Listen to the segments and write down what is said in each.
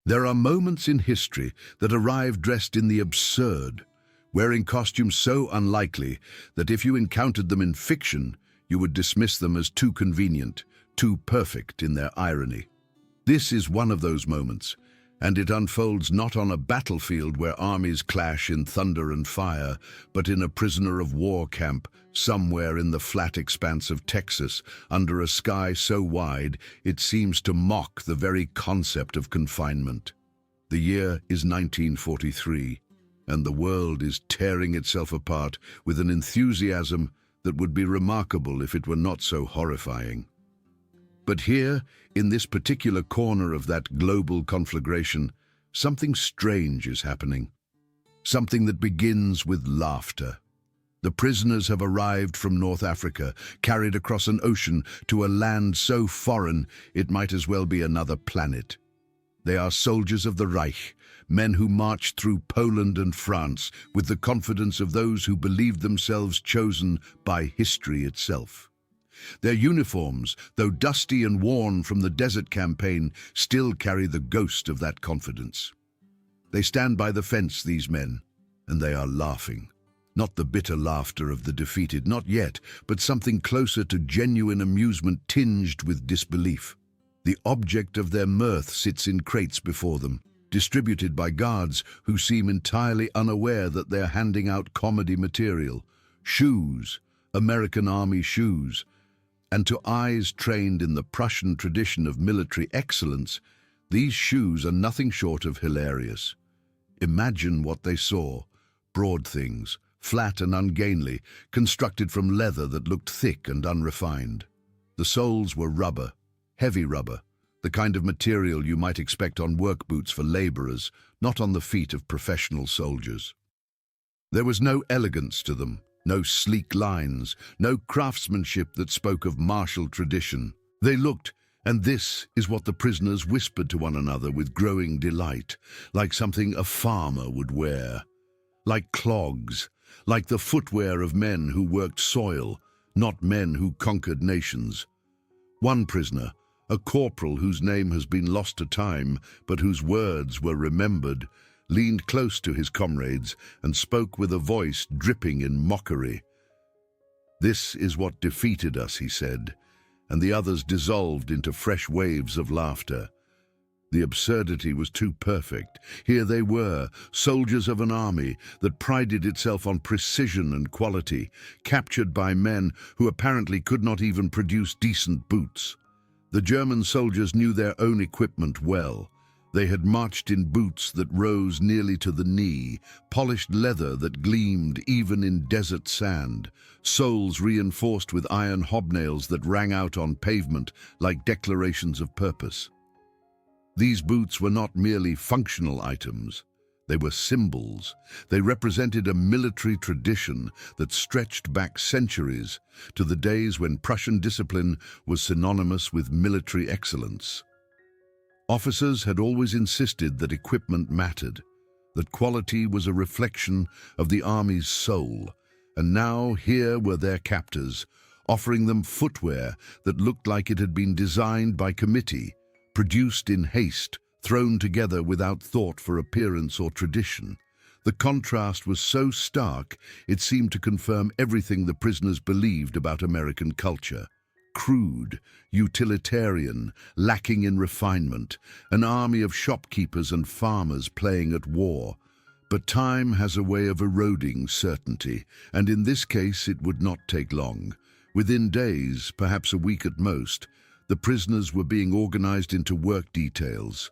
There are moments in history that arrive dressed in the absurd, wearing costumes so unlikely that if you encountered them in fiction, you would dismiss them as too convenient, too perfect in their irony. This is one of those moments, and it unfolds not on a battlefield where armies clash in thunder and fire, but in a prisoner of war camp somewhere in the flat expanse of Texas, under a sky so wide it seems to mock the very concept of confinement. The year is 1943, and the world is tearing itself apart with an enthusiasm that would be remarkable if it were not so horrifying. But here, in this particular corner of that global conflagration, something strange is happening. Something that begins with laughter. The prisoners have arrived from North Africa, carried across an ocean to a land so foreign it might as well be another planet. They are soldiers of the Reich, men who marched through Poland and France with the confidence of those who believed themselves chosen by history itself. Their uniforms, though dusty and worn from the desert campaign, still carry the ghost of that confidence. They stand by the fence, these men, and they are laughing. Not the bitter laughter of the defeated, not yet, but something closer to genuine amusement tinged with disbelief. The object of their mirth sits in crates before them, distributed by guards who seem entirely unaware that they're handing out comedy material. Shoes, American Army shoes. And to eyes trained in the Prussian tradition of military excellence, these shoes are nothing short of hilarious. Imagine what they saw. Broad things, flat and ungainly, constructed from leather that looked thick and unrefined. The soles were rubber, heavy rubber, the kind of material you might expect on work boots for laborers, not on the feet of professional soldiers. There was no elegance to them. No sleek lines, no craftsmanship that spoke of martial tradition. They looked, and this is what the prisoners whispered to one another with growing delight, like something a farmer would wear. Like clogs, like the footwear of men who worked soil, not men who conquered nations. One prisoner, a corporal whose name has been lost to time, but whose words were remembered, leaned close to his comrades and spoke with a voice dripping in mockery. "This is what defeated us," he said, and the others dissolved into fresh waves of laughter. The absurdity was too perfect. Here they were, soldiers of an army that prided itself on precision and quality, captured by men who apparently could not even produce decent boots. The German soldiers knew their own equipment well. They had marched in boots that rose nearly to the knee, polished leather that gleamed even in desert sand, soles reinforced with iron hobnails that rang out on pavement like declarations of purpose. These boots were not merely functional items. They were symbols. They represented a military tradition that stretched back centuries to the days when Prussian discipline was synonymous with military excellence. Officers had always insisted that equipment mattered, that quality was a reflection of the army's soul, and now here were their captors, offering them footwear that looked like it had been designed by committee, produced in haste, thrown together without thought for appearance or tradition. The contrast was so stark, it seemed to confirm everything the prisoners believed about American culture. Crude, utilitarian, lacking in refinement, an army of shopkeepers and farmers playing at war. But time has a way of eroding certainty, and in this case it would not take long. Within days, perhaps a week at most, the prisoners were being organized into work details.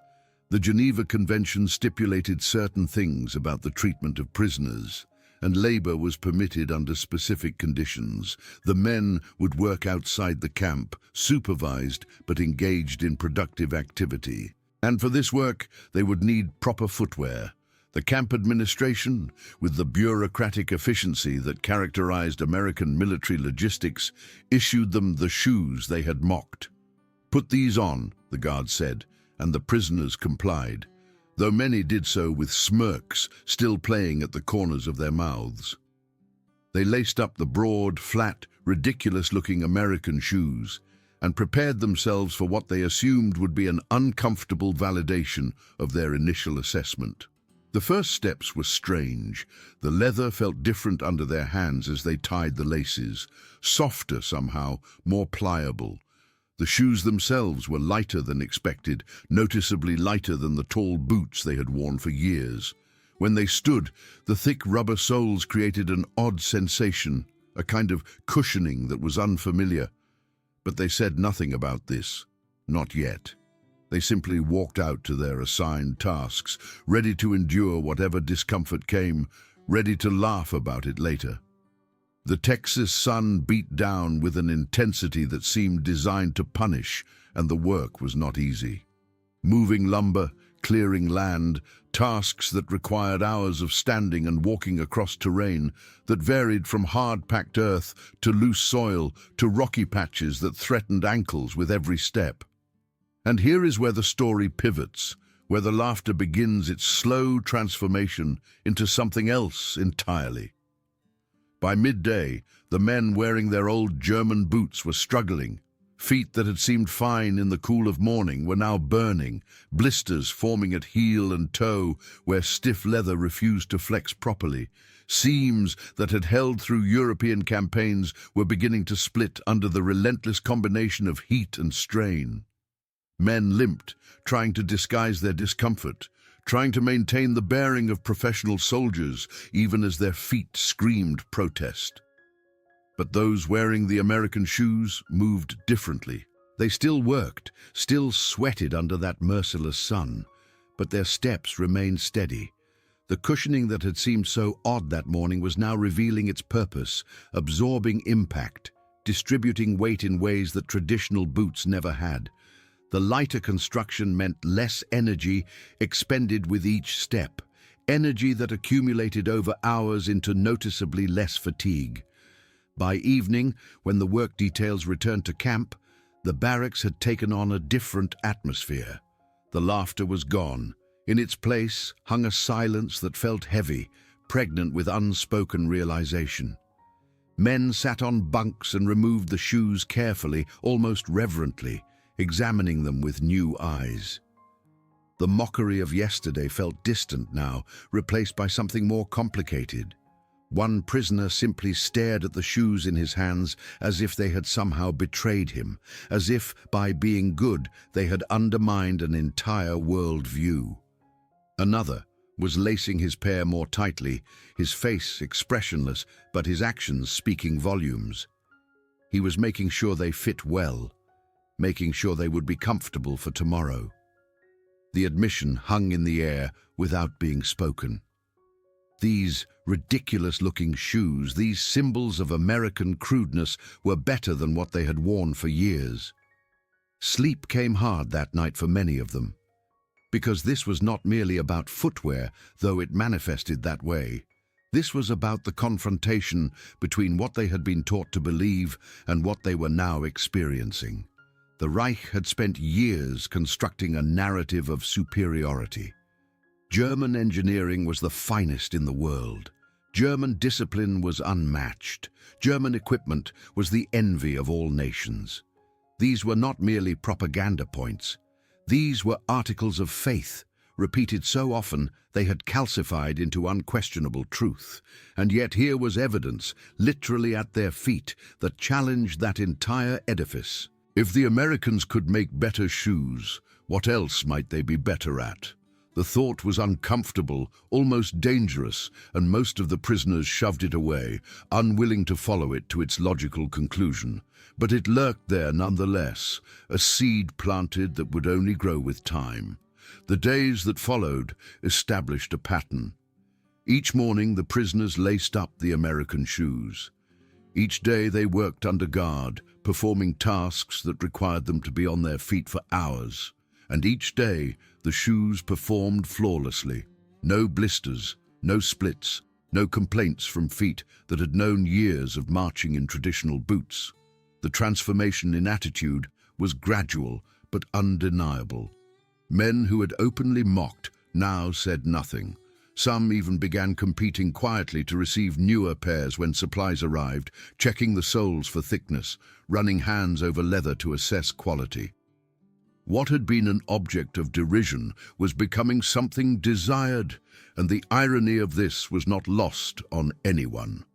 The Geneva Convention stipulated certain things about the treatment of prisoners, and labor was permitted under specific conditions. The men would work outside the camp, supervised but engaged in productive activity. And for this work, they would need proper footwear. The camp administration, with the bureaucratic efficiency that characterized American military logistics, issued them the shoes they had mocked. "Put these on," the guard said, and the prisoners complied, though many did so with smirks still playing at the corners of their mouths. They laced up the broad, flat, ridiculous-looking American shoes, and prepared themselves for what they assumed would be an uncomfortable validation of their initial assessment. The first steps were strange. The leather felt different under their hands as they tied the laces, softer somehow, more pliable. The shoes themselves were lighter than expected, noticeably lighter than the tall boots they had worn for years. When they stood, the thick rubber soles created an odd sensation, a kind of cushioning that was unfamiliar. But they said nothing about this, not yet. They simply walked out to their assigned tasks, ready to endure whatever discomfort came, ready to laugh about it later. The Texas sun beat down with an intensity that seemed designed to punish, and the work was not easy. Moving lumber, clearing land, tasks that required hours of standing and walking across terrain that varied from hard-packed earth to loose soil to rocky patches that threatened ankles with every step. And here is where the story pivots, where the laughter begins its slow transformation into something else entirely. By midday, the men wearing their old German boots were struggling. Feet that had seemed fine in the cool of morning were now burning, blisters forming at heel and toe where stiff leather refused to flex properly. Seams that had held through European campaigns were beginning to split under the relentless combination of heat and strain. Men limped, trying to disguise their discomfort, trying to maintain the bearing of professional soldiers, even as their feet screamed protest. But those wearing the American shoes moved differently. They still worked, still sweated under that merciless sun, but their steps remained steady. The cushioning that had seemed so odd that morning was now revealing its purpose, absorbing impact, distributing weight in ways that traditional boots never had. The lighter construction meant less energy expended with each step, energy that accumulated over hours into noticeably less fatigue. By evening, when the work details returned to camp, the barracks had taken on a different atmosphere. The laughter was gone. In its place hung a silence that felt heavy, pregnant with unspoken realization. Men sat on bunks and removed the shoes carefully, almost reverently, examining them with new eyes. The mockery of yesterday felt distant now, replaced by something more complicated. One prisoner simply stared at the shoes in his hands as if they had somehow betrayed him, as if, by being good, they had undermined an entire world view. Another was lacing his pair more tightly, his face expressionless, but his actions speaking volumes. He was making sure they fit well, making sure they would be comfortable for tomorrow. The admission hung in the air without being spoken. These ridiculous-looking shoes, these symbols of American crudeness, were better than what they had worn for years. Sleep came hard that night for many of them, because this was not merely about footwear, though it manifested that way. This was about the confrontation between what they had been taught to believe and what they were now experiencing. The Reich had spent years constructing a narrative of superiority. German engineering was the finest in the world. German discipline was unmatched. German equipment was the envy of all nations. These were not merely propaganda points. These were articles of faith, repeated so often they had calcified into unquestionable truth. And yet here was evidence, literally at their feet, that challenged that entire edifice. If the Americans could make better shoes, what else might they be better at? The thought was uncomfortable, almost dangerous, and most of the prisoners shoved it away, unwilling to follow it to its logical conclusion. But it lurked there nonetheless, a seed planted that would only grow with time. The days that followed established a pattern. Each morning the prisoners laced up the American shoes. Each day they worked under guard, performing tasks that required them to be on their feet for hours. And each day the shoes performed flawlessly. No blisters, no splits, no complaints from feet that had known years of marching in traditional boots. The transformation in attitude was gradual but undeniable. Men who had openly mocked now said nothing. Some even began competing quietly to receive newer pairs when supplies arrived, checking the soles for thickness, running hands over leather to assess quality. What had been an object of derision was becoming something desired, and the irony of this was not lost on anyone.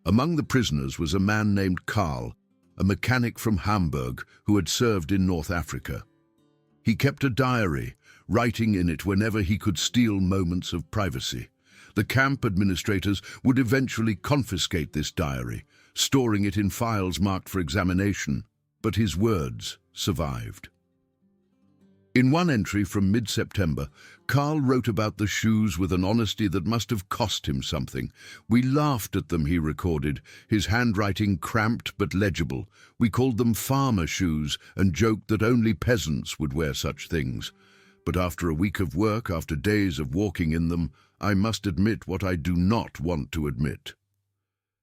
Among the prisoners was a man named Karl, a mechanic from Hamburg who had served in North Africa. He kept a diary, writing in it whenever he could steal moments of privacy. The camp administrators would eventually confiscate this diary, storing it in files marked for examination, but his words survived. In one entry from mid-September, Karl wrote about the shoes with an honesty that must have cost him something. "We laughed at them," he recorded, his handwriting cramped but legible. "We called them farmer shoes and joked that only peasants would wear such things. But after a week of work, after days of walking in them, I must admit what I do not want to admit.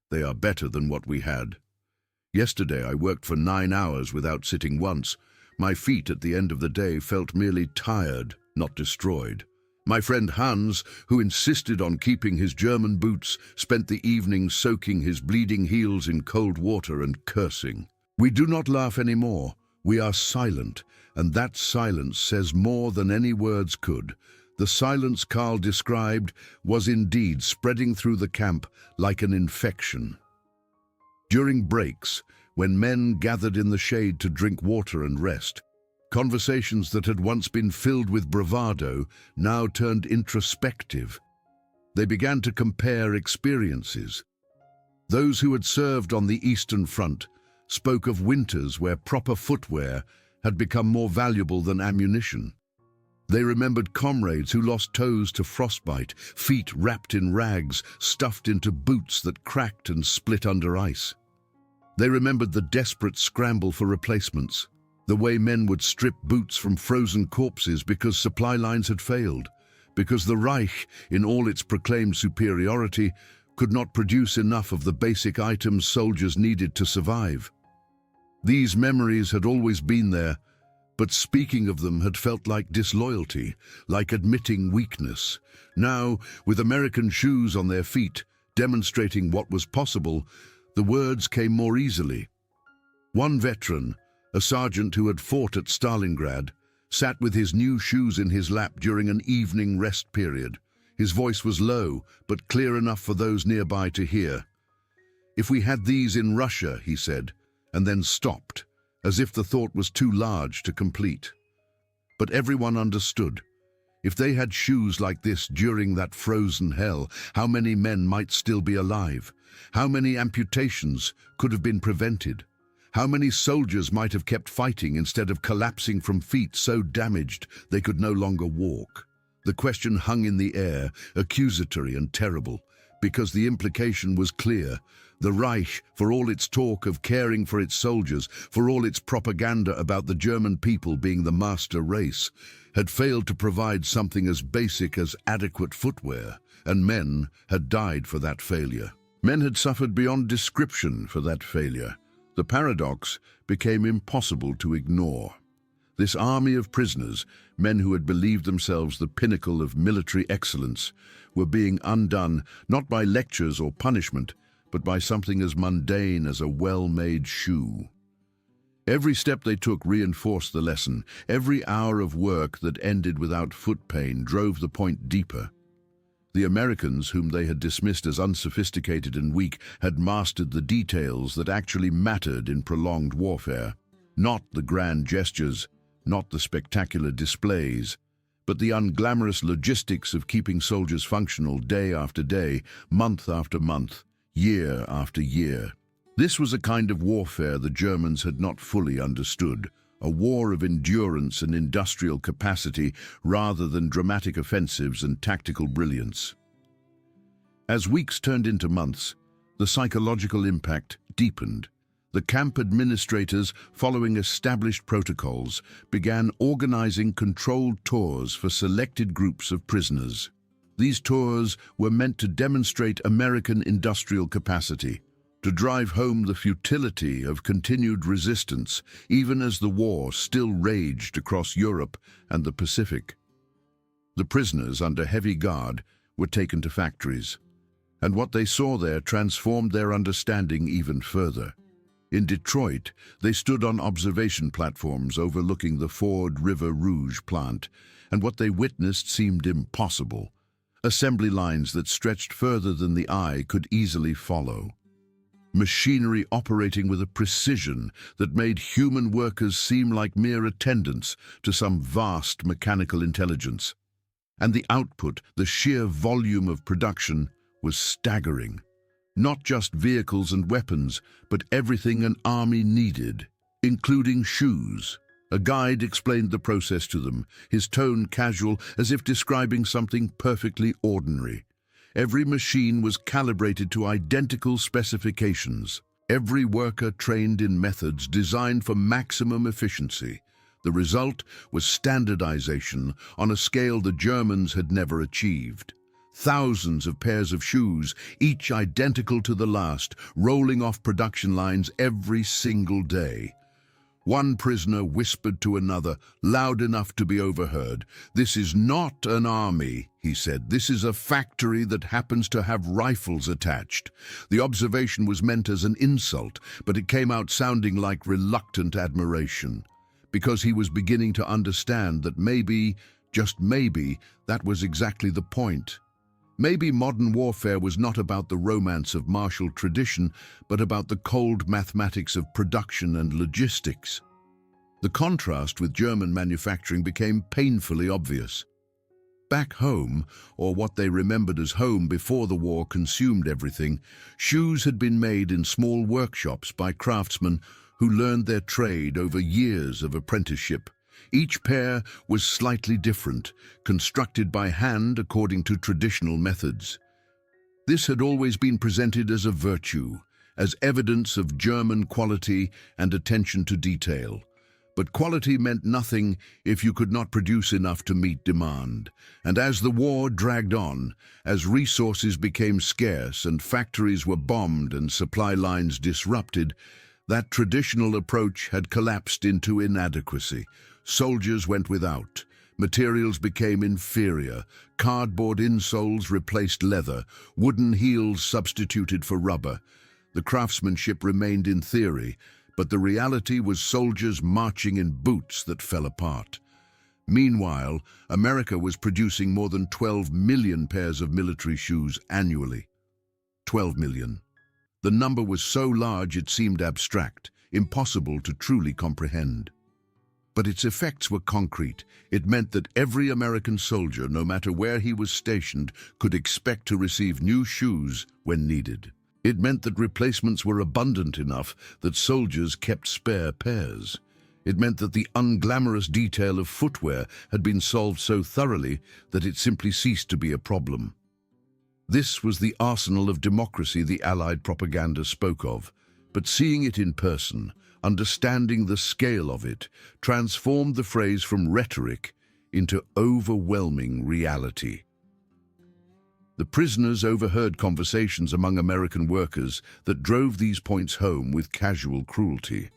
They are better than what we had. Yesterday I worked for 9 hours without sitting once. My feet at the end of the day felt merely tired, not destroyed. My friend Hans, who insisted on keeping his German boots, spent the evening soaking his bleeding heels in cold water and cursing. We do not laugh anymore. We are silent, and that silence says more than any words could. The silence Karl described was indeed spreading through the camp like an infection. During breaks, when men gathered in the shade to drink water and rest, conversations that had once been filled with bravado now turned introspective. They began to compare experiences. Those who had served on the Eastern Front spoke of winters where proper footwear had become more valuable than ammunition. They remembered comrades who lost toes to frostbite, feet wrapped in rags, stuffed into boots that cracked and split under ice. They remembered the desperate scramble for replacements, the way men would strip boots from frozen corpses because supply lines had failed, because the Reich, in all its proclaimed superiority, could not produce enough of the basic items soldiers needed to survive. These memories had always been there, but speaking of them had felt like disloyalty, like admitting weakness. Now, with American shoes on their feet, demonstrating what was possible, the words came more easily. One veteran, a sergeant who had fought at Stalingrad, sat with his new shoes in his lap during an evening rest period. His voice was low, but clear enough for those nearby to hear. "If we had these in Russia," he said, and then stopped, as if the thought was too large to complete. But everyone understood. If they had shoes like this during that frozen hell, how many men might still be alive? How many amputations could have been prevented? How many soldiers might have kept fighting instead of collapsing from feet so damaged they could no longer walk? The question hung in the air, accusatory and terrible, because the implication was clear. The Reich, for all its talk of caring for its soldiers, for all its propaganda about the German people being the master race, had failed to provide something as basic as adequate footwear, and men had died for that failure. Men had suffered beyond description for that failure. The paradox became impossible to ignore. This army of prisoners, men who had believed themselves the pinnacle of military excellence, were being undone not by lectures or punishment, but by something as mundane as a well-made shoe. Every step they took reinforced the lesson. Every hour of work that ended without foot pain drove the point deeper. The Americans, whom they had dismissed as unsophisticated and weak, had mastered the details that actually mattered in prolonged warfare. Not the grand gestures, not the spectacular displays, but the unglamorous logistics of keeping soldiers functional day after day, month after month, year after year. This was a kind of warfare the Germans had not fully understood, a war of endurance and industrial capacity rather than dramatic offensives and tactical brilliance. As weeks turned into months, the psychological impact deepened. The camp administrators, following established protocols, began organizing controlled tours for selected groups of prisoners. These tours were meant to demonstrate American industrial capacity, to drive home the futility of continued resistance, even as the war still raged across Europe and the Pacific. The prisoners, under heavy guard, were taken to factories, and what they saw there transformed their understanding even further. In Detroit, they stood on observation platforms overlooking the Ford River Rouge plant, and what they witnessed seemed impossible. Assembly lines that stretched further than the eye could easily follow. Machinery operating with a precision that made human workers seem like mere attendants to some vast mechanical intelligence. And the output, the sheer volume of production, was staggering. Not just vehicles and weapons, but everything an army needed, including shoes. A guide explained the process to them, his tone casual, as if describing something perfectly ordinary. Every machine was calibrated to identical specifications. Every worker trained in methods designed for maximum efficiency. The result was standardization on a scale the Germans had never achieved. Thousands of pairs of shoes, each identical to the last, rolling off production lines every single day. One prisoner whispered to another, loud enough to be overheard. "This is not an army," he said. "This is a factory that happens to have rifles attached." The observation was meant as an insult, but it came out sounding like reluctant admiration, because he was beginning to understand that maybe, just maybe, that was exactly the point. Maybe modern warfare was not about the romance of martial tradition, but about the cold mathematics of production and logistics. The contrast with German manufacturing became painfully obvious. Back home, or what they remembered as home before the war consumed everything, shoes had been made in small workshops by craftsmen who learned their trade over years of apprenticeship. Each pair was slightly different, constructed by hand according to traditional methods. This had always been presented as a virtue, as evidence of German quality and attention to detail. But quality meant nothing if you could not produce enough to meet demand. And as the war dragged on, as resources became scarce and factories were bombed and supply lines disrupted, that traditional approach had collapsed into inadequacy. Soldiers went without. Materials became inferior. Cardboard insoles replaced leather. Wooden heels substituted for rubber. The craftsmanship remained in theory, but the reality was soldiers marching in boots that fell apart. Meanwhile, America was producing more than 12 million pairs of military shoes annually. 12 million. The number was so large it seemed abstract, impossible to truly comprehend. But its effects were concrete. It meant that every American soldier, no matter where he was stationed, could expect to receive new shoes when needed. It meant that replacements were abundant enough that soldiers kept spare pairs. It meant that the unglamorous detail of footwear had been solved so thoroughly that it simply ceased to be a problem. This was the arsenal of democracy the Allied propaganda spoke of, but seeing it in person, understanding the scale of it, transformed the phrase from rhetoric into overwhelming reality. The prisoners overheard conversations among American workers that drove these points home with casual cruelty.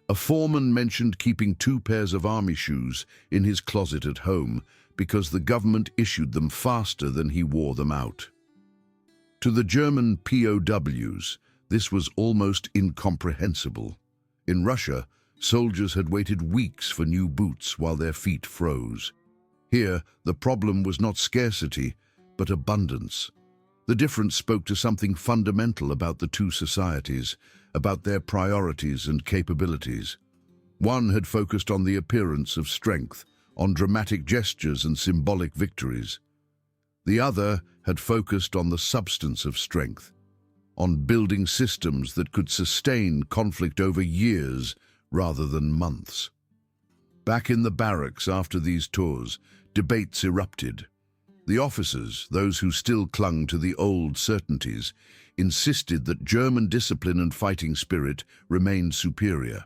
A foreman mentioned keeping 2 pairs of army shoes in his closet at home because the government issued them faster than he wore them out. To the German POWs, this was almost incomprehensible. In Russia, soldiers had waited weeks for new boots while their feet froze. Here, the problem was not scarcity, but abundance. The difference spoke to something fundamental about the two societies, about their priorities and capabilities. One had focused on the appearance of strength, on dramatic gestures and symbolic victories. The other had focused on the substance of strength, on building systems that could sustain conflict over years rather than months. Back in the barracks after these tours, debates erupted. The officers, those who still clung to the old certainties, insisted that German discipline and fighting spirit remained superior.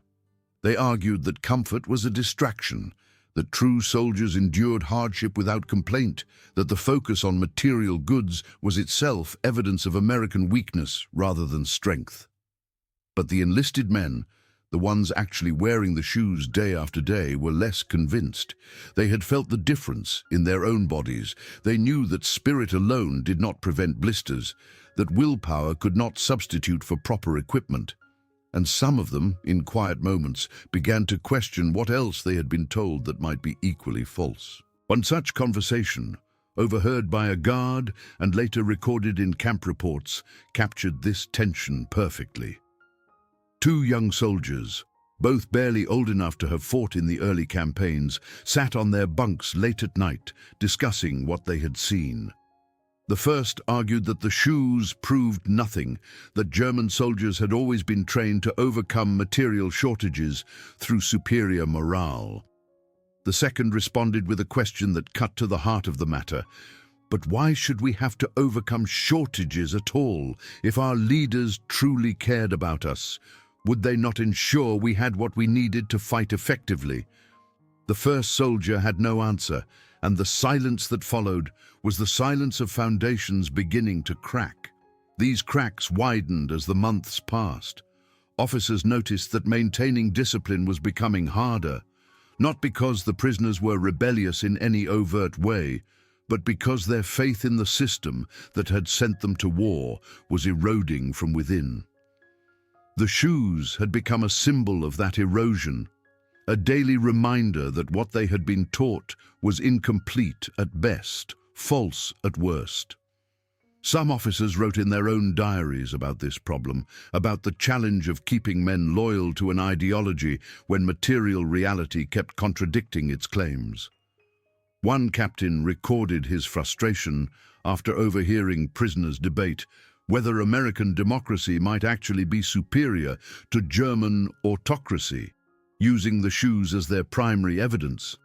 They argued that comfort was a distraction, that true soldiers endured hardship without complaint, that the focus on material goods was itself evidence of American weakness rather than strength. But the enlisted men, The ones actually wearing the shoes day after day were less convinced. They had felt the difference in their own bodies. They knew that spirit alone did not prevent blisters, that willpower could not substitute for proper equipment. And some of them, in quiet moments, began to question what else they had been told that might be equally false. One such conversation, overheard by a guard and later recorded in camp reports, captured this tension perfectly. Two young soldiers, both barely old enough to have fought in the early campaigns, sat on their bunks late at night, discussing what they had seen. The first argued that the shoes proved nothing, that German soldiers had always been trained to overcome material shortages through superior morale. The second responded with a question that cut to the heart of the matter. But why should we have to overcome shortages at all if our leaders truly cared about us? Would they not ensure we had what we needed to fight effectively? The first soldier had no answer, and the silence that followed was the silence of foundations beginning to crack. These cracks widened as the months passed. Officers noticed that maintaining discipline was becoming harder, not because the prisoners were rebellious in any overt way, but because their faith in the system that had sent them to war was eroding from within. The shoes had become a symbol of that erosion, a daily reminder that what they had been taught was incomplete at best, false at worst. Some officers wrote in their own diaries about this problem, about the challenge of keeping men loyal to an ideology when material reality kept contradicting its claims. One captain recorded his frustration after overhearing prisoners debate whether American democracy might actually be superior to German autocracy, using the shoes as their primary evidence.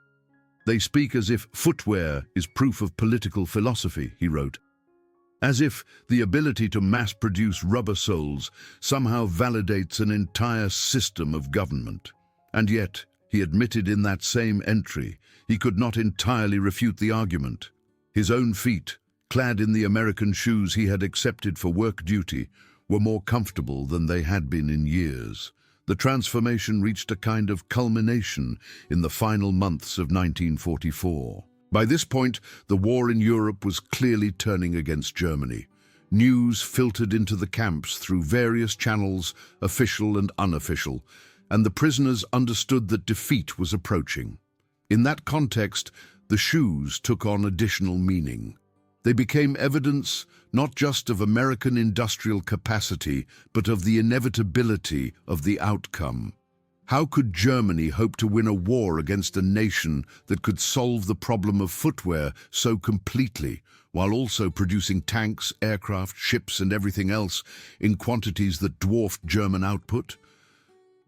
They speak as if footwear is proof of political philosophy, he wrote, as if the ability to mass-produce rubber soles somehow validates an entire system of government. And yet, he admitted in that same entry, he could not entirely refute the argument. His own feet, clad in the American shoes he had accepted for work duty, were more comfortable than they had been in years. The transformation reached a kind of culmination in the final months of 1944. By this point, the war in Europe was clearly turning against Germany. News filtered into the camps through various channels, official and unofficial, and the prisoners understood that defeat was approaching. In that context, the shoes took on additional meaning. They became evidence not just of American industrial capacity, but of the inevitability of the outcome. How could Germany hope to win a war against a nation that could solve the problem of footwear so completely, while also producing tanks, aircraft, ships, and everything else in quantities that dwarfed German output?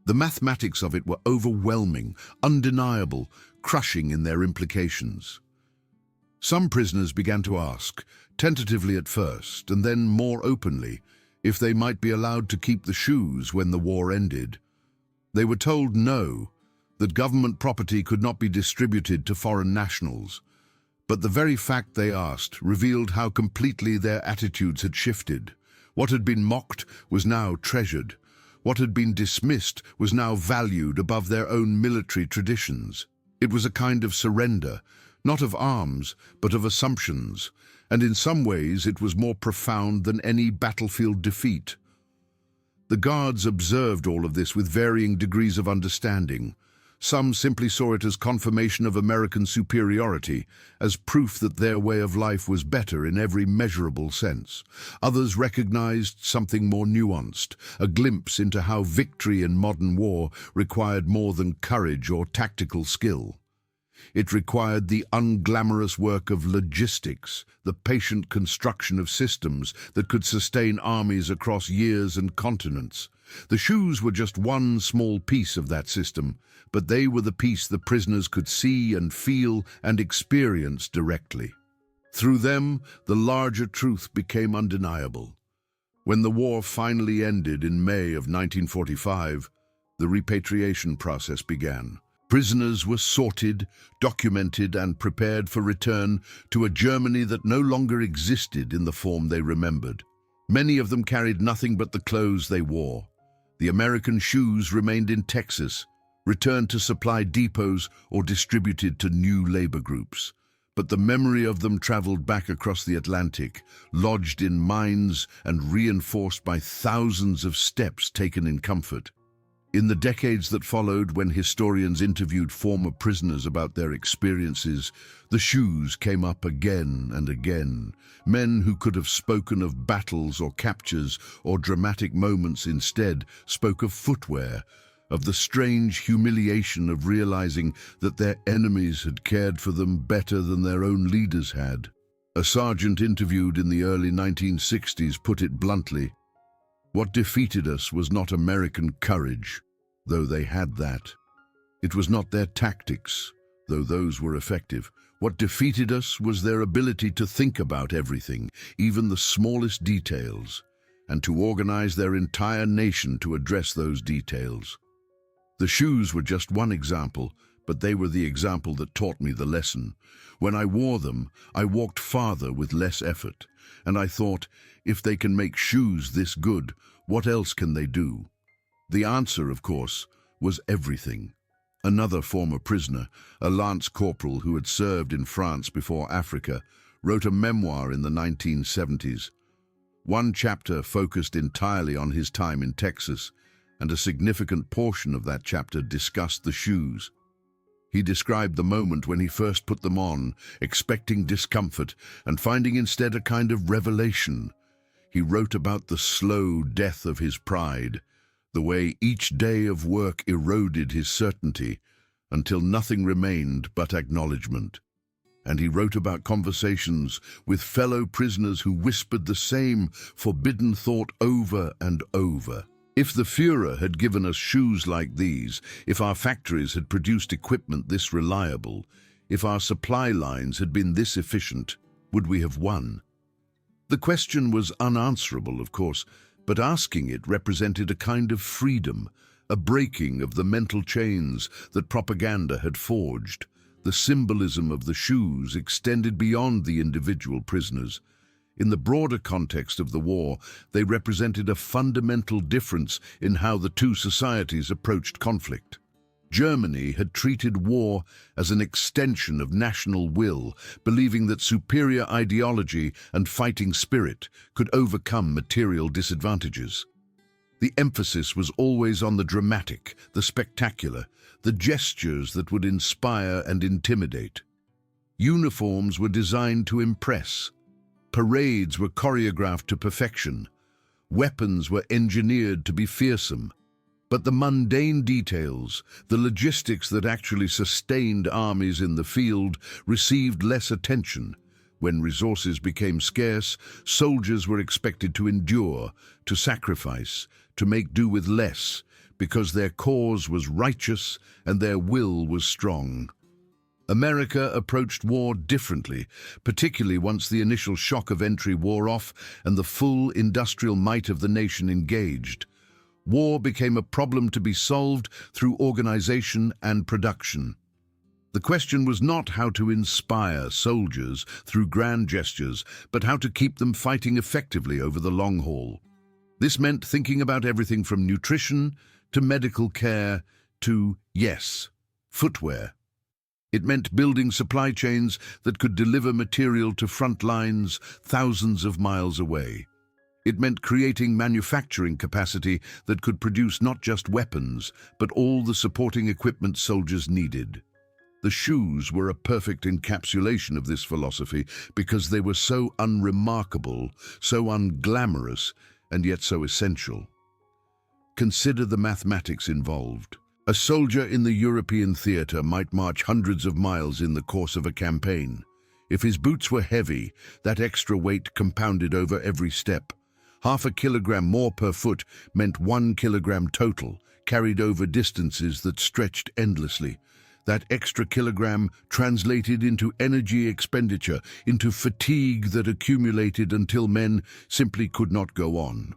The mathematics of it were overwhelming, undeniable, crushing in their implications. Some prisoners began to ask, tentatively at first, and then more openly, if they might be allowed to keep the shoes when the war ended. They were told no, that government property could not be distributed to foreign nationals. But the very fact they asked revealed how completely their attitudes had shifted. What had been mocked was now treasured. What had been dismissed was now valued above their own military traditions. It was a kind of surrender, not of arms, but of assumptions, and in some ways it was more profound than any battlefield defeat. The guards observed all of this with varying degrees of understanding. Some simply saw it as confirmation of American superiority, as proof that their way of life was better in every measurable sense. Others recognized something more nuanced, a glimpse into how victory in modern war required more than courage or tactical skill. It required the unglamorous work of logistics, the patient construction of systems that could sustain armies across years and continents. The shoes were just one small piece of that system, but they were the piece the prisoners could see and feel and experience directly. Through them, the larger truth became undeniable. When the war finally ended in May of 1945, the repatriation process began. Prisoners were sorted, documented, and prepared for return to a Germany that no longer existed in the form they remembered. Many of them carried nothing but the clothes they wore. The American shoes remained in Texas, returned to supply depots or distributed to new labor groups. But the memory of them traveled back across the Atlantic, lodged in minds and reinforced by thousands of steps taken in comfort. In the decades that followed, when historians interviewed former prisoners about their experiences, the shoes came up again and again. Men who could have spoken of battles or captures or dramatic moments instead spoke of footwear, of the strange humiliation of realizing that their enemies had cared for them better than their own leaders had. A sergeant interviewed in the early 1960s put it bluntly, "What defeated us was not American courage, though they had that. It was not their tactics, though those were effective. What defeated us was their ability to think about everything, even the smallest details, and to organize their entire nation to address those details." The shoes were just one example, but they were the example that taught me the lesson. When I wore them, I walked farther with less effort, and I thought, if they can make shoes this good, what else can they do? The answer, of course, was everything. Another former prisoner, a lance corporal who had served in France before Africa, wrote a memoir in the 1970s. One chapter focused entirely on his time in Texas, and a significant portion of that chapter discussed the shoes. He described the moment when he first put them on, expecting discomfort and finding instead a kind of revelation. He wrote about the slow death of his pride, the way each day of work eroded his certainty until nothing remained but acknowledgement. And he wrote about conversations with fellow prisoners who whispered the same forbidden thought over and over. If the Führer had given us shoes like these, if our factories had produced equipment this reliable, if our supply lines had been this efficient, would we have won? The question was unanswerable, of course, but asking it represented a kind of freedom, a breaking of the mental chains that propaganda had forged. The symbolism of the shoes extended beyond the individual prisoners. In the broader context of the war, they represented a fundamental difference in how the two societies approached conflict. Germany had treated war as an extension of national will, believing that superior ideology and fighting spirit could overcome material disadvantages. The emphasis was always on the dramatic, the spectacular, the gestures that would inspire and intimidate. Uniforms were designed to impress. Parades were choreographed to perfection. Weapons were engineered to be fearsome. But the mundane details, the logistics that actually sustained armies in the field, received less attention. When resources became scarce, soldiers were expected to endure, to sacrifice, to make do with less, because their cause was righteous and their will was strong. America approached war differently, particularly once the initial shock of entry wore off and the full industrial might of the nation engaged. War became a problem to be solved through organization and production. The question was not how to inspire soldiers through grand gestures, but how to keep them fighting effectively over the long haul. This meant thinking about everything from nutrition to medical care to, yes, footwear. It meant building supply chains that could deliver material to front lines thousands of miles away. It meant creating manufacturing capacity that could produce not just weapons, but all the supporting equipment soldiers needed. The shoes were a perfect encapsulation of this philosophy because they were so unremarkable, so unglamorous, and yet so essential. Consider the mathematics involved. A soldier in the European theater might march hundreds of miles in the course of a campaign. If his boots were heavy, that extra weight compounded over every step. Half a kilogram more per foot meant 1 kilogram total, carried over distances that stretched endlessly. That extra kilogram translated into energy expenditure, into fatigue that accumulated until men simply could not go on.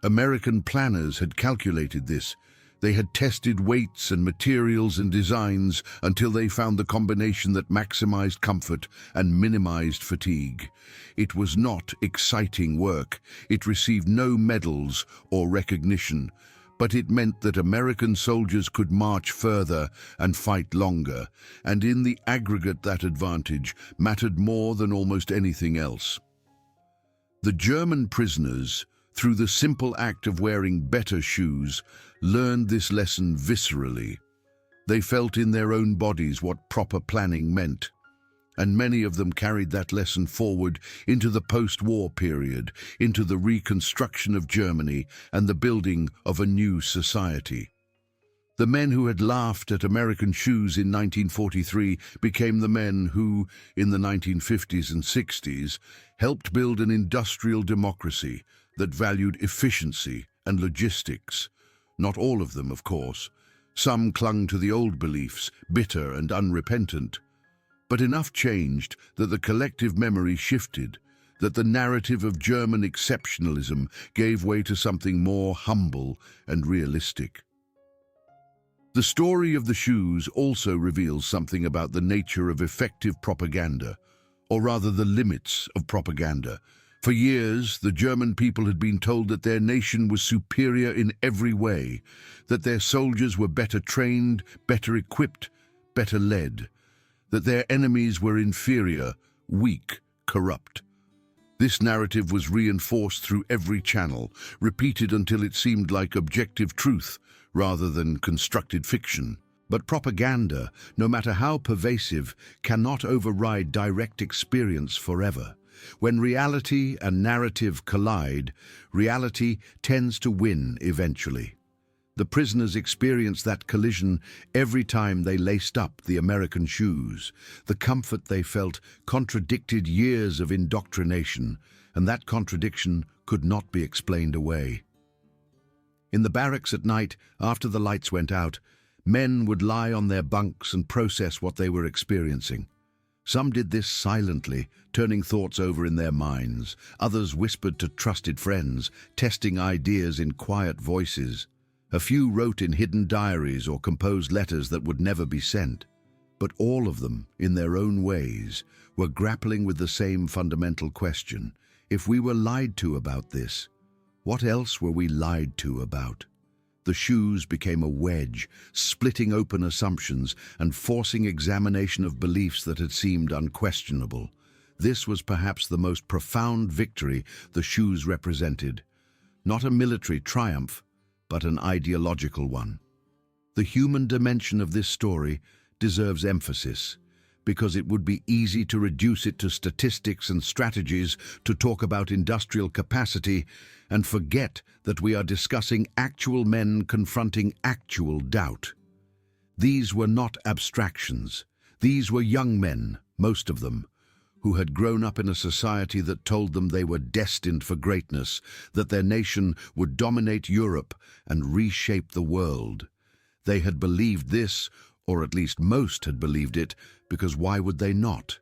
American planners had calculated this. They had tested weights and materials and designs until they found the combination that maximized comfort and minimized fatigue. It was not exciting work. It received no medals or recognition, But it meant that American soldiers could march further and fight longer, and in the aggregate that advantage mattered more than almost anything else. The German prisoners, through the simple act of wearing better shoes, learned this lesson viscerally. They felt in their own bodies what proper planning meant, and many of them carried that lesson forward into the post-war period, into the reconstruction of Germany and the building of a new society. The men who had laughed at American shoes in 1943 became the men who, in the 1950s and 60s, helped build an industrial democracy that valued efficiency and logistics. Not all of them, of course. Some clung to the old beliefs, bitter and unrepentant. But enough changed that the collective memory shifted, that the narrative of German exceptionalism gave way to something more humble and realistic. The story of the shoes also reveals something about the nature of effective propaganda, or rather the limits of propaganda. For years, the German people had been told that their nation was superior in every way, that their soldiers were better trained, better equipped, better led, that their enemies were inferior, weak, corrupt. This narrative was reinforced through every channel, repeated until it seemed like objective truth rather than constructed fiction. But propaganda, no matter how pervasive, cannot override direct experience forever. When reality and narrative collide, reality tends to win eventually. The prisoners experienced that collision every time they laced up the American shoes. The comfort they felt contradicted years of indoctrination, and that contradiction could not be explained away. In the barracks at night, after the lights went out, men would lie on their bunks and process what they were experiencing. Some did this silently, turning thoughts over in their minds. Others whispered to trusted friends, testing ideas in quiet voices. A few wrote in hidden diaries or composed letters that would never be sent. But all of them, in their own ways, were grappling with the same fundamental question. If we were lied to about this, what else were we lied to about? The shoes became a wedge, splitting open assumptions and forcing examination of beliefs that had seemed unquestionable. This was perhaps the most profound victory the shoes represented. Not a military triumph, but an ideological one. The human dimension of this story deserves emphasis, because it would be easy to reduce it to statistics and strategies, to talk about industrial capacity, and forget that we are discussing actual men confronting actual doubt. These were not abstractions. These were young men, most of them, who had grown up in a society that told them they were destined for greatness, that their nation would dominate Europe and reshape the world. They had believed this, or at least most had believed it, because why would they not?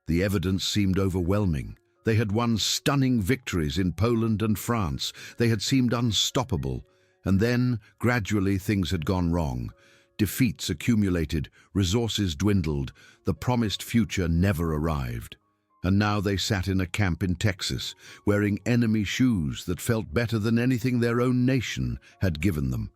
The evidence seemed overwhelming. They had won stunning victories in Poland and France. They had seemed unstoppable. And then, gradually, things had gone wrong. Defeats accumulated, resources dwindled, the promised future never arrived. And now they sat in a camp in Texas, wearing enemy shoes that felt better than anything their own nation had given them.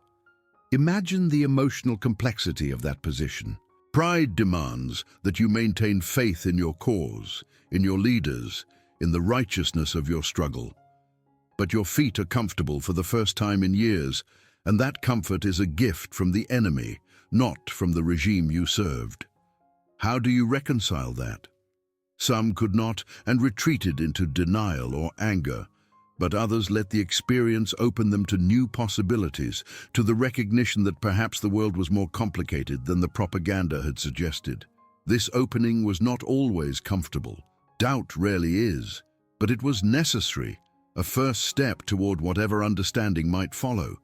Imagine the emotional complexity of that position. Pride demands that you maintain faith in your cause, in your leaders, in the righteousness of your struggle. But your feet are comfortable for the first time in years, and that comfort is a gift from the enemy, not from the regime you served. How do you reconcile that? Some could not and retreated into denial or anger, but others let the experience open them to new possibilities, to the recognition that perhaps the world was more complicated than the propaganda had suggested. This opening was not always comfortable. Doubt rarely is, but it was necessary, a first step toward whatever understanding might follow.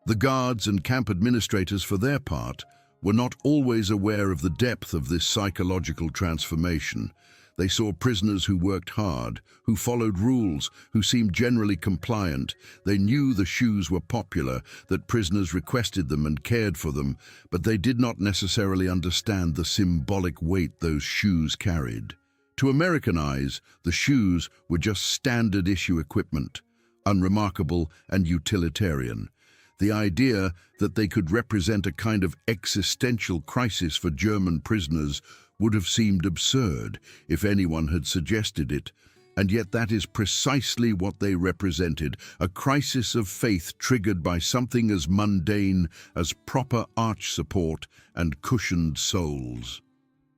The guards and camp administrators, for their part, were not always aware of the depth of this psychological transformation. They saw prisoners who worked hard, who followed rules, who seemed generally compliant. They knew the shoes were popular, that prisoners requested them and cared for them, but they did not necessarily understand the symbolic weight those shoes carried. To American eyes, the shoes were just standard issue equipment, unremarkable and utilitarian. The idea that they could represent a kind of existential crisis for German prisoners would have seemed absurd if anyone had suggested it, and yet that is precisely what they represented, a crisis of faith triggered by something as mundane as proper arch support and cushioned soles.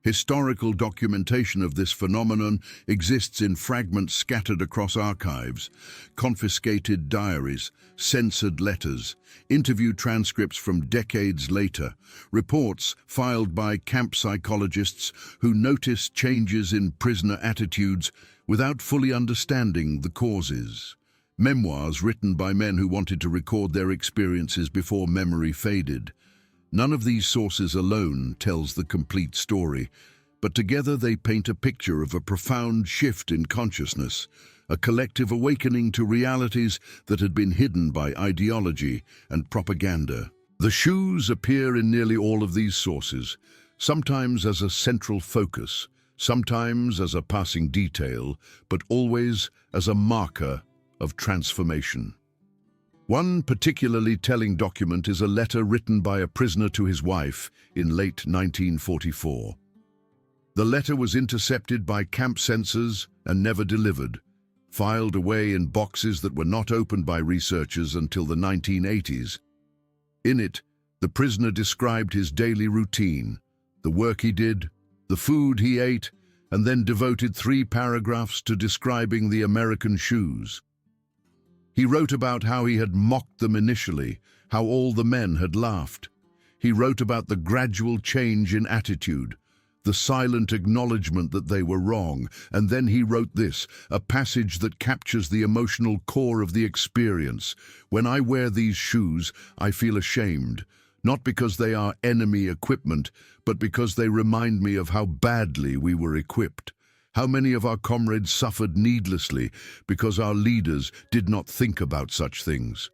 Historical documentation of this phenomenon exists in fragments scattered across archives, confiscated diaries, censored letters, interview transcripts from decades later, reports filed by camp psychologists who noticed changes in prisoner attitudes without fully understanding the causes, memoirs written by men who wanted to record their experiences before memory faded. None of these sources alone tells the complete story, but together they paint a picture of a profound shift in consciousness, a collective awakening to realities that had been hidden by ideology and propaganda. The shoes appear in nearly all of these sources, sometimes as a central focus, sometimes as a passing detail, but always as a marker of transformation. One particularly telling document is a letter written by a prisoner to his wife in late 1944. The letter was intercepted by camp censors and never delivered, filed away in boxes that were not opened by researchers until the 1980s. In it, the prisoner described his daily routine, the work he did, the food he ate, and then devoted 3 paragraphs to describing the American shoes. He wrote about how he had mocked them initially, how all the men had laughed. He wrote about the gradual change in attitude, the silent acknowledgement that they were wrong, and then he wrote this, a passage that captures the emotional core of the experience. When I wear these shoes, I feel ashamed, not because they are enemy equipment, but because they remind me of how badly we were equipped. How many of our comrades suffered needlessly because our leaders did not think about such things?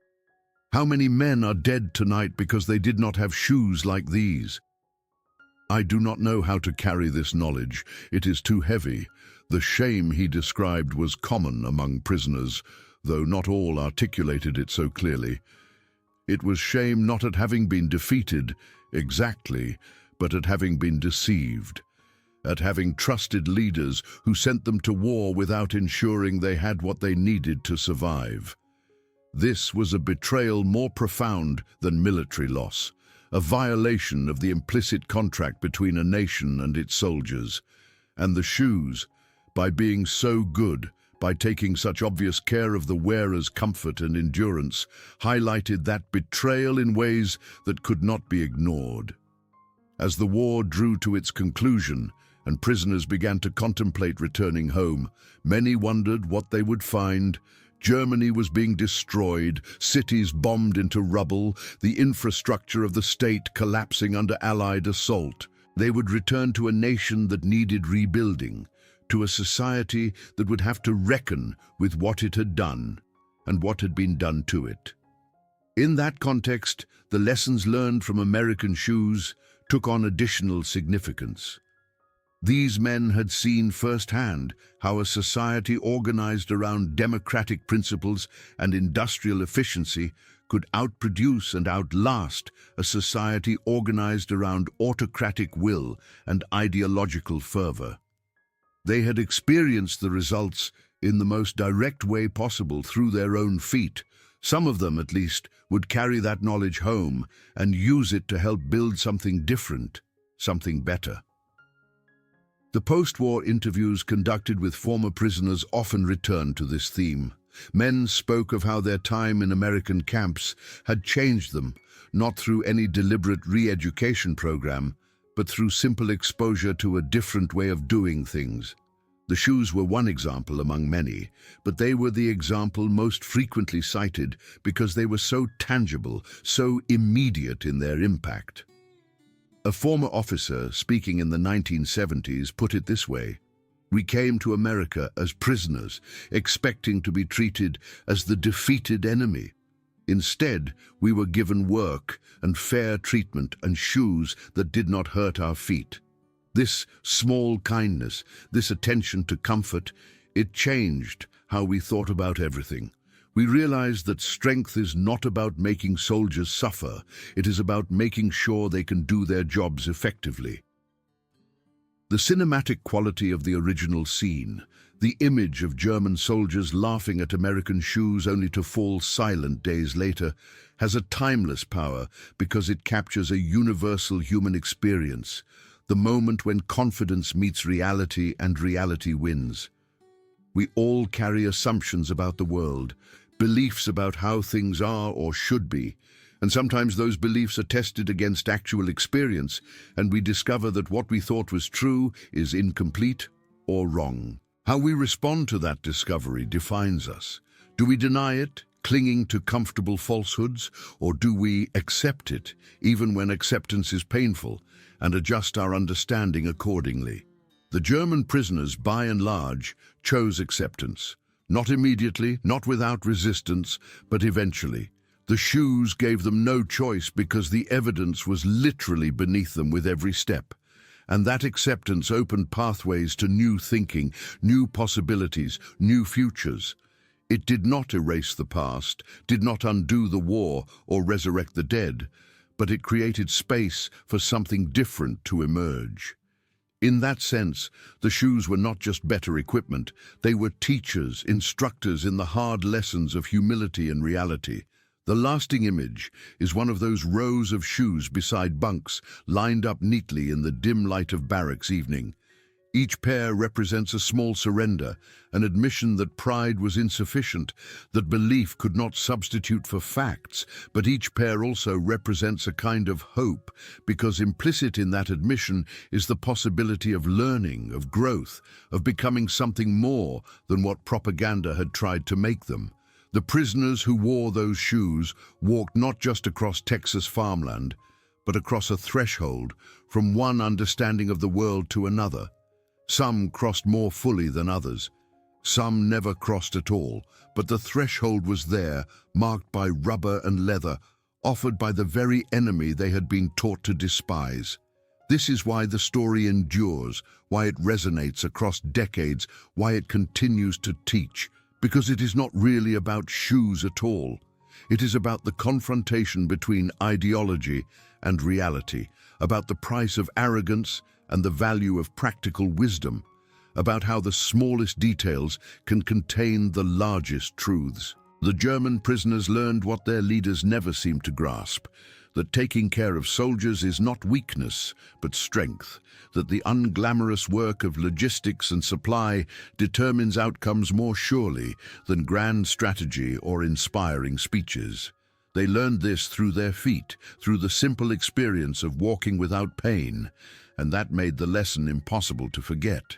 How many men are dead tonight because they did not have shoes like these? I do not know how to carry this knowledge. It is too heavy. The shame he described was common among prisoners, though not all articulated it so clearly. It was shame not at having been defeated, exactly, but at having been deceived, at having trusted leaders who sent them to war without ensuring they had what they needed to survive. This was a betrayal more profound than military loss, a violation of the implicit contract between a nation and its soldiers. And the shoes, by being so good, by taking such obvious care of the wearer's comfort and endurance, highlighted that betrayal in ways that could not be ignored. As the war drew to its conclusion, and prisoners began to contemplate returning home, many wondered what they would find. Germany was being destroyed, cities bombed into rubble, the infrastructure of the state collapsing under Allied assault. They would return to a nation that needed rebuilding, to a society that would have to reckon with what it had done and what had been done to it. In that context, the lessons learned from American shoes took on additional significance. These men had seen firsthand how a society organized around democratic principles and industrial efficiency could outproduce and outlast a society organized around autocratic will and ideological fervor. They had experienced the results in the most direct way possible through their own feet. Some of them, at least, would carry that knowledge home and use it to help build something different, something better. The post-war interviews conducted with former prisoners often returned to this theme. Men spoke of how their time in American camps had changed them, not through any deliberate re-education program, but through simple exposure to a different way of doing things. The shoes were one example among many, but they were the example most frequently cited because they were so tangible, so immediate in their impact. A former officer, speaking in the 1970s, put it this way: "We came to America as prisoners, expecting to be treated as the defeated enemy. Instead, we were given work and fair treatment and shoes that did not hurt our feet. This small kindness, this attention to comfort, it changed how we thought about everything. We realize that strength is not about making soldiers suffer. It is about making sure they can do their jobs effectively. The cinematic quality of the original scene, the image of German soldiers laughing at American shoes only to fall silent days later, has a timeless power because it captures a universal human experience, the moment when confidence meets reality and reality wins. We all carry assumptions about the world, beliefs about how things are or should be, and sometimes those beliefs are tested against actual experience, and we discover that what we thought was true is incomplete or wrong. How we respond to that discovery defines us. Do we deny it, clinging to comfortable falsehoods, or do we accept it, even when acceptance is painful, and adjust our understanding accordingly? The German prisoners, by and large, chose acceptance. Not immediately, not without resistance, but eventually. The shoes gave them no choice because the evidence was literally beneath them with every step. And that acceptance opened pathways to new thinking, new possibilities, new futures. It did not erase the past, did not undo the war or resurrect the dead, but it created space for something different to emerge. In that sense, the shoes were not just better equipment, they were teachers, instructors in the hard lessons of humility and reality. The lasting image is one of those rows of shoes beside bunks, lined up neatly in the dim light of barracks evening. Each pair represents a small surrender, an admission that pride was insufficient, that belief could not substitute for facts, but each pair also represents a kind of hope, because implicit in that admission is the possibility of learning, of growth, of becoming something more than what propaganda had tried to make them. The prisoners who wore those shoes walked not just across Texas farmland, but across a threshold from one understanding of the world to another. Some crossed more fully than others. Some never crossed at all, but the threshold was there, marked by rubber and leather, offered by the very enemy they had been taught to despise. This is why the story endures, why it resonates across decades, why it continues to teach. Because it is not really about shoes at all. It is about the confrontation between ideology and reality, about the price of arrogance and the value of practical wisdom, about how the smallest details can contain the largest truths. The German prisoners learned what their leaders never seemed to grasp, that taking care of soldiers is not weakness, but strength, that the unglamorous work of logistics and supply determines outcomes more surely than grand strategy or inspiring speeches. They learned this through their feet, through the simple experience of walking without pain, and that made the lesson impossible to forget.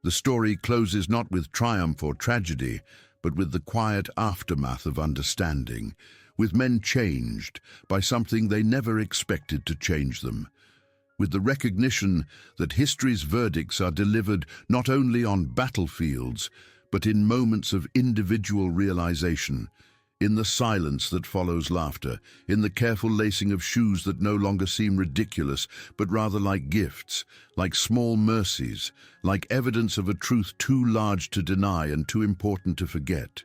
The story closes not with triumph or tragedy, but with the quiet aftermath of understanding, with men changed by something they never expected to change them, with the recognition that history's verdicts are delivered not only on battlefields, but in moments of individual realization, in the silence that follows laughter, in the careful lacing of shoes that no longer seem ridiculous, but rather like gifts, like small mercies, like evidence of a truth too large to deny and too important to forget.